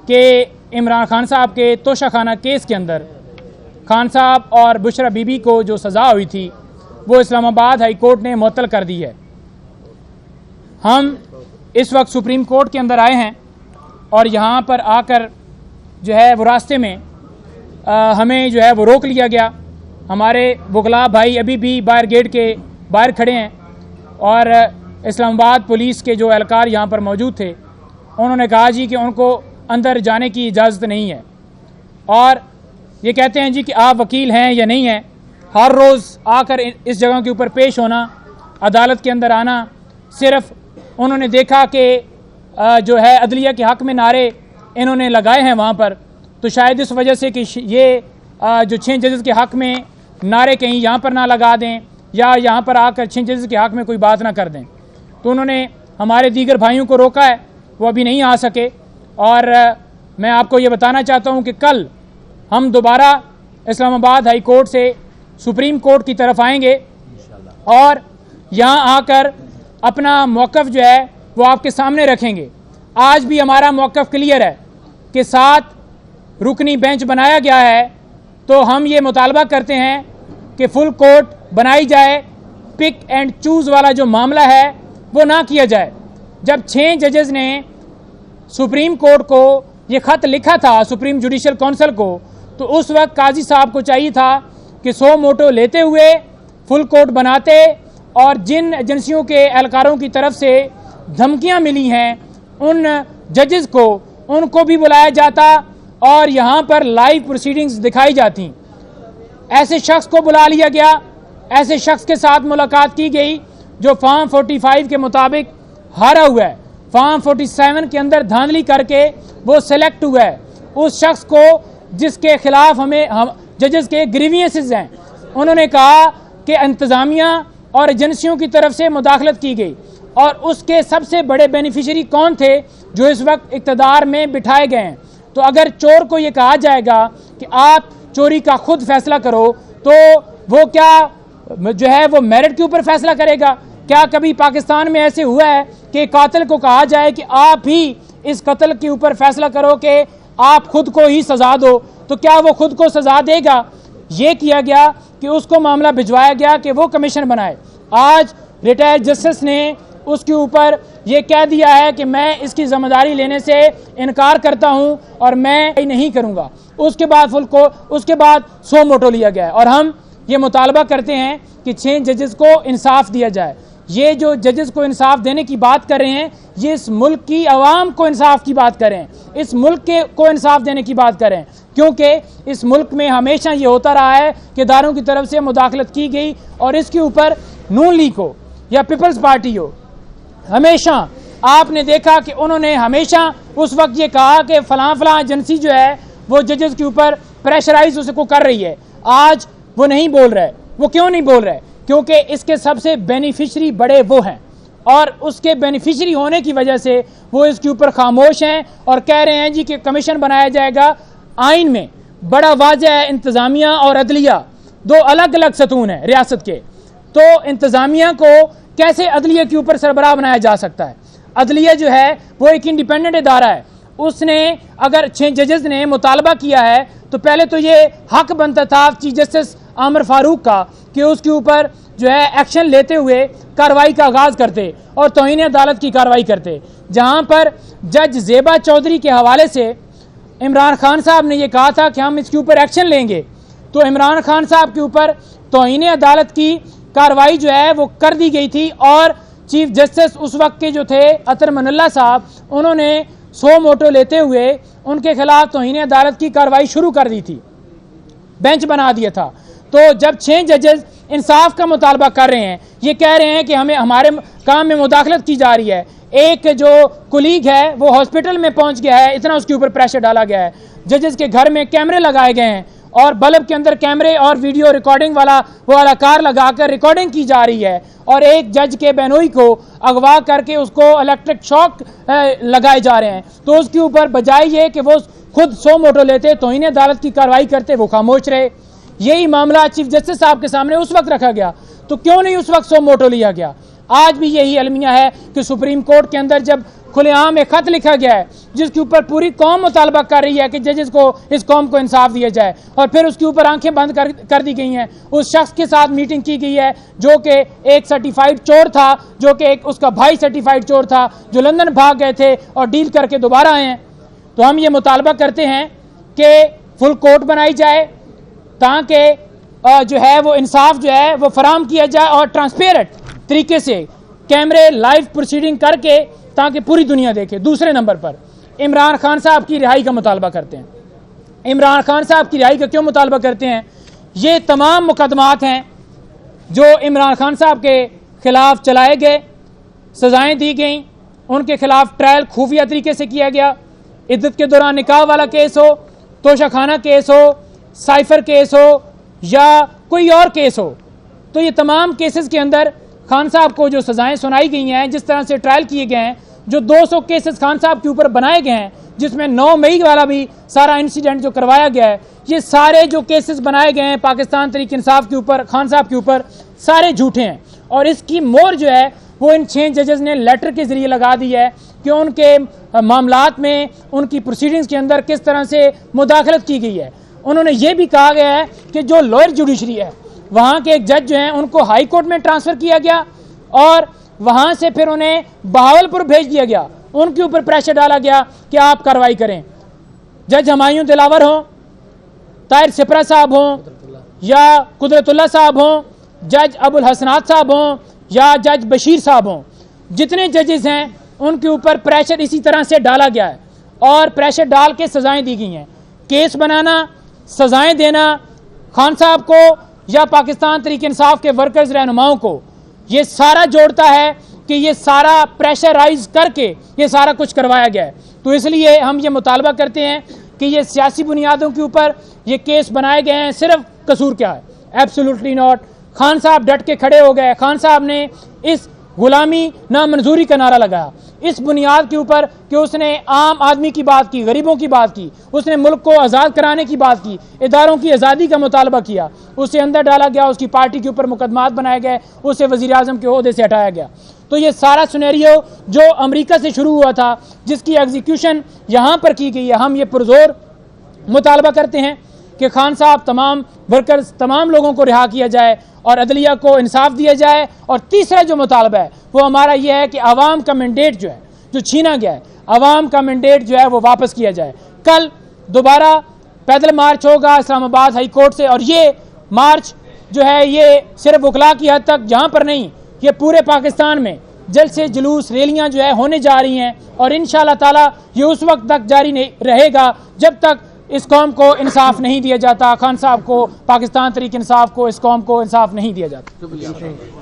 کہ عمران خان صاحب کے توشہ خانہ کیس کے اندر خان صاحب اور بشرا بی بی کو جو سزا ہوئی تھی وہ اسلام آباد ہائی کورٹ نے معطل کر دی ہے۔ ہم اس وقت سپریم کورٹ کے اندر آئے ہیں اور یہاں پر آ کر جو ہے وہ راستے میں ہمیں جو ہے وہ روک لیا گیا۔ ہمارے وکلاء بھائی ابھی بھی باہر گیٹ کے باہر کھڑے ہیں اور اسلام آباد پولیس کے جو اہلکار یہاں پر موجود تھے انہوں نے کہا جی کہ ان کو اندر جانے کی اجازت نہیں ہے، اور یہ کہتے ہیں جی کہ آپ وکیل ہیں یا نہیں ہیں۔ ہر روز آ کر اس جگہ کے اوپر پیش ہونا، عدالت کے اندر آنا، صرف انہوں نے دیکھا کہ جو ہے عدلیہ کے حق میں نعرے انہوں نے لگائے ہیں وہاں پر، تو شاید اس وجہ سے کہ یہ جو 6 ججز کے حق میں نعرے کہیں یہاں پر نہ لگا دیں یا یہاں پر آ کر 6 ججز کے حق میں کوئی بات نہ کر دیں، تو انہوں نے ہمارے دیگر بھائیوں کو روکا ہے، وہ ابھی نہیں آ سکے۔ اور میں آپ کو یہ بتانا چاہتا ہوں کہ کل ہم دوبارہ اسلام آباد ہائی کورٹ سے سپریم کورٹ کی طرف آئیں گے اور یہاں آ کر اپنا موقف جو ہے وہ آپ کے سامنے رکھیں گے۔ آج بھی ہمارا موقف کلیئر ہے کہ 7 رکنی بینچ بنایا گیا ہے، تو ہم یہ مطالبہ کرتے ہیں کہ فل کورٹ بنائی جائے، پک اینڈ چوز والا جو معاملہ ہے وہ نہ کیا جائے۔ جب 6 ججز نے سپریم کورٹ کو یہ خط لکھا تھا، سپریم جوڈیشل کونسل کو، تو اس وقت قاضی صاحب کو چاہیے تھا کہ 100 موٹو لیتے ہوئے فل کورٹ بناتے، اور جن ایجنسیوں کے اہلکاروں کی طرف سے دھمکیاں ملی ہیں ان ججز کو، ان کو بھی بلایا جاتا اور یہاں پر لائیو پروسیڈنگز دکھائی جاتی۔ ایسے شخص کو بلا لیا گیا، ایسے شخص کے ساتھ ملاقات کی گئی جو فارم 45 کے مطابق ہارا ہوا ہے، فارم 47 کے اندر دھاندلی کر کے وہ سلیکٹ ہوا ہے۔ اس شخص کو جس کے خلاف ہم ججز کے گریوینسز ہیں، انہوں نے کہا کہ انتظامیہ اور ایجنسیوں کی طرف سے مداخلت کی گئی، اور اس کے سب سے بڑے بینیفیشری کون تھے جو اس وقت اقتدار میں بٹھائے گئے ہیں۔ تو اگر چور کو یہ کہا جائے گا کہ آپ چوری کا خود فیصلہ کرو، تو وہ کیا جو ہے وہ میرٹ کے اوپر فیصلہ کرے گا؟ کیا کبھی پاکستان میں ایسے ہوا ہے کہ قاتل کو کہا جائے کہ آپ ہی اس قتل کے اوپر فیصلہ کرو کہ آپ خود کو ہی سزا دو؟ تو کیا وہ خود کو سزا دے گا؟ یہ کیا گیا کہ اس کو معاملہ بھجوایا گیا کہ وہ کمیشن بنائے۔ آج ریٹائرڈ جسٹس نے اس کے اوپر یہ کہہ دیا ہے کہ میں اس کی ذمہ داری لینے سے انکار کرتا ہوں اور میں نہیں کروں گا۔ اس کے بعد 100 موٹو لیا گیا ہے، اور ہم یہ مطالبہ کرتے ہیں کہ 6 ججز کو انصاف دیا جائے۔ یہ جو ججز کو انصاف دینے کی بات کر رہے ہیں، یہ اس ملک کی عوام کو انصاف کی بات کریں، اس ملک کو انصاف دینے کی بات کریں، کیونکہ اس ملک میں ہمیشہ یہ ہوتا رہا ہے کہ اداروں کی طرف سے مداخلت کی گئی، اور اس کے اوپر نون لیگ ہو یا پیپلز پارٹی ہو، ہمیشہ آپ نے دیکھا کہ انہوں نے ہمیشہ اس وقت یہ کہا کہ فلاں ایجنسی جو ہے وہ ججز کے اوپر پریشرائز اس کو کر رہی ہے۔ آج وہ نہیں بول رہے۔ وہ کیوں نہیں بول رہے؟ کیونکہ اس کے سب سے بینیفیشری بڑے وہ ہیں، اور اس کے بینیفیشری ہونے کی وجہ سے وہ اس کے اوپر خاموش ہیں اور کہہ رہے ہیں جی کہ کمیشن بنایا جائے گا۔ آئین میں بڑا واضح ہے، انتظامیہ اور عدلیہ 2 الگ الگ ستون ہیں ریاست کے، تو انتظامیہ کو کیسے عدلیہ کے اوپر سربراہ بنایا جا سکتا ہے؟ عدلیہ جو ہے وہ ایک انڈیپینڈنٹ ادارہ ہے، اس نے اگر 6 ججز نے مطالبہ کیا ہے تو پہلے تو یہ حق بنتا تھا چیف جسٹس عامر فاروق کا کہ اس کے اوپر جو ہے ایکشن لیتے ہوئے کارروائی کا آغاز کرتے اور توہین عدالت کی کارروائی کرتے۔ جہاں پر جج زیبا چودھری کے حوالے سے عمران خان صاحب نے یہ کہا تھا کہ ہم اس کے اوپر ایکشن لیں گے، تو عمران خان صاحب کے اوپر توہین عدالت کی کارروائی جو ہے وہ کر دی گئی تھی، اور چیف جسٹس اس وقت کے جو تھے عطر من اللہ صاحب، انہوں نے 100 موٹو لیتے ہوئے ان کے خلاف توہین عدالت کی کارروائی شروع کر دی تھی، بینچ بنا دیا تھا۔ تو جب 6 ججز انصاف کا مطالبہ کر رہے ہیں، یہ کہہ رہے ہیں کہ ہمیں ہمارے کام میں مداخلت کی جا رہی ہے، ایک جو کولیگ ہے وہ ہاسپٹل میں پہنچ گیا ہے، اتنا اس کے اوپر پریشر ڈالا گیا ہے، ججز کے گھر میں کیمرے لگائے گئے ہیں اور بلب کے اندر کیمرے اور ویڈیو ریکارڈنگ والا وہ کار لگا کر ریکارڈنگ کی جا رہی ہے، اور ایک جج کے بہنوئی کو اغوا کر کے اس کو الیکٹرک شاک لگائے جا رہے ہیں۔ تو اس کے اوپر بجائے یہ کہ وہ خود 100 موٹو لیتے، توہین عدالت کی کارروائی کرتے، وہ خاموش رہے۔ یہی معاملہ چیف جسٹس صاحب کے سامنے اس وقت رکھا گیا، تو کیوں نہیں اس وقت 100 موٹو لیا گیا؟ آج بھی یہی المیہ ہے کہ سپریم کورٹ کے اندر جب کھلے عام ایک خط لکھا گیا ہے جس کے اوپر پوری قوم مطالبہ کر رہی ہے کہ ججز کو اس قوم کو انصاف دیا جائے، اور پھر اس کے اوپر آنکھیں بند کر دی گئی ہیں۔ اس شخص کے ساتھ میٹنگ کی گئی ہے جو کہ ایک سرٹیفائیڈ چور تھا، جو کہ اس کا بھائی سرٹیفائیڈ چور تھا، جو لندن بھاگ گئے تھے اور ڈیل کر کے دوبارہ آئے ہیں۔ تو ہم یہ مطالبہ کرتے ہیں کہ فل کورٹ بنائی جائے تاکہ جو ہے وہ انصاف جو ہے وہ فراہم کیا جائے، اور ٹرانسپیرنٹ طریقے سے کیمرے لائیو پروسیڈنگ کر کے تاکہ پوری دنیا دیکھے۔ دوسرے نمبر پر عمران خان صاحب کی رہائی کا مطالبہ کرتے ہیں۔ عمران خان صاحب کی رہائی کا کیوں مطالبہ کرتے ہیں؟ یہ تمام مقدمات ہیں جو عمران خان صاحب کے خلاف چلائے گئے، سزائیں دی گئیں، ان کے خلاف ٹرائل خفیہ طریقے سے کیا گیا، عدت کے دوران نکاح والا کیس ہو، توشہ خانہ کیس ہو، سائفر کیس ہو یا کوئی اور کیس ہو، تو یہ تمام کیسز کے اندر خان صاحب کو جو سزائیں سنائی گئی ہیں، جس طرح سے ٹرائل کیے گئے ہیں، جو 200 کیسز خان صاحب کے اوپر بنائے گئے ہیں، جس میں 9 مئی والا بھی سارا انسیڈنٹ جو کروایا گیا ہے، یہ سارے جو کیسز بنائے گئے ہیں پاکستان تحریک انصاف کے اوپر، خان صاحب کے اوپر، سارے جھوٹے ہیں۔ اور اس کی مور جو ہے وہ ان 6 ججز نے لیٹر کے ذریعے لگا دی ہے کہ ان کے معاملات میں، ان کی پروسیڈنگز کے اندر کس طرح سے مداخلت کی گئی ہے۔ انہوں نے یہ بھی کہا گیا ہے کہ جو لوئر جوڈیشری ہے، وہاں کے ایک جج جو ہیں ان کو ہائی کورٹ میں ٹرانسفر کیا گیا، اور وہاں سے پھر انہیں بہاولپور بھیج دیا گیا، ان کے اوپر پریشر ڈالا گیا کہ آپ کارروائی کریں۔ جج ہمایوں دلاور ہوں، طاہر سپرا صاحب ہوں، یا قدرت اللہ صاحب ہوں، جج ابو الحسنات صاحب ہوں، یا جج بشیر صاحب ہوں، جتنے ججز ہیں ان کے اوپر پریشر اسی طرح سے ڈالا گیا ہے، اور پریشر ڈال کے سزائیں دی گئی ہیں۔ کیس بنانا، سزائیں دینا خان صاحب کو یا پاکستان تحریک انصاف کے ورکرز رہنماؤں کو، یہ سارا جوڑتا ہے کہ یہ سارا پریشرائز کر کے یہ سارا کچھ کروایا گیا ہے۔ تو اس لیے ہم یہ مطالبہ کرتے ہیں کہ یہ سیاسی بنیادوں کے اوپر یہ کیس بنائے گئے ہیں۔ صرف قصور کیا ہے؟ Absolutely not. خان صاحب ڈٹ کے کھڑے ہو گئے، خان صاحب نے اس غلامی نامنظوری کا نعرہ لگایا اس بنیاد کے اوپر کہ اس نے عام آدمی کی بات کی، غریبوں کی بات کی، اس نے ملک کو آزاد کرانے کی بات کی، اداروں کی آزادی کا مطالبہ کیا، اسے اندر ڈالا گیا، اس کی پارٹی کے اوپر مقدمات بنائے گئے، اسے وزیر اعظم کے عہدے سے ہٹایا گیا۔ تو یہ سارا سینیریو جو امریکہ سے شروع ہوا تھا، جس کی ایگزیکیوشن یہاں پر کی گئی ہے، ہم یہ پرزور مطالبہ کرتے ہیں کہ خان صاحب، تمام ورکرز، تمام لوگوں کو رہا کیا جائے اور عدلیہ کو انصاف دیا جائے۔ اور تیسرا جو مطالبہ ہے وہ ہمارا یہ ہے کہ عوام کا مینڈیٹ جو ہے، جو چھینا گیا ہے، عوام کا مینڈیٹ جو ہے وہ واپس کیا جائے۔ کل دوبارہ پیدل مارچ ہوگا اسلام آباد ہائی کورٹ سے، اور یہ مارچ جو ہے یہ صرف وکلاء کی حد تک جہاں پر نہیں، یہ پورے پاکستان میں جلسے، جلوس، ریلیاں جو ہے ہونے جا رہی ہیں، اور انشاءاللہ تعالی یہ اس وقت تک جاری رہے گا جب تک اس قوم کو انصاف نہیں دیا جاتا، خان صاحب کو، پاکستان تحریک انصاف کو، اس قوم کو انصاف نہیں دیا جاتا۔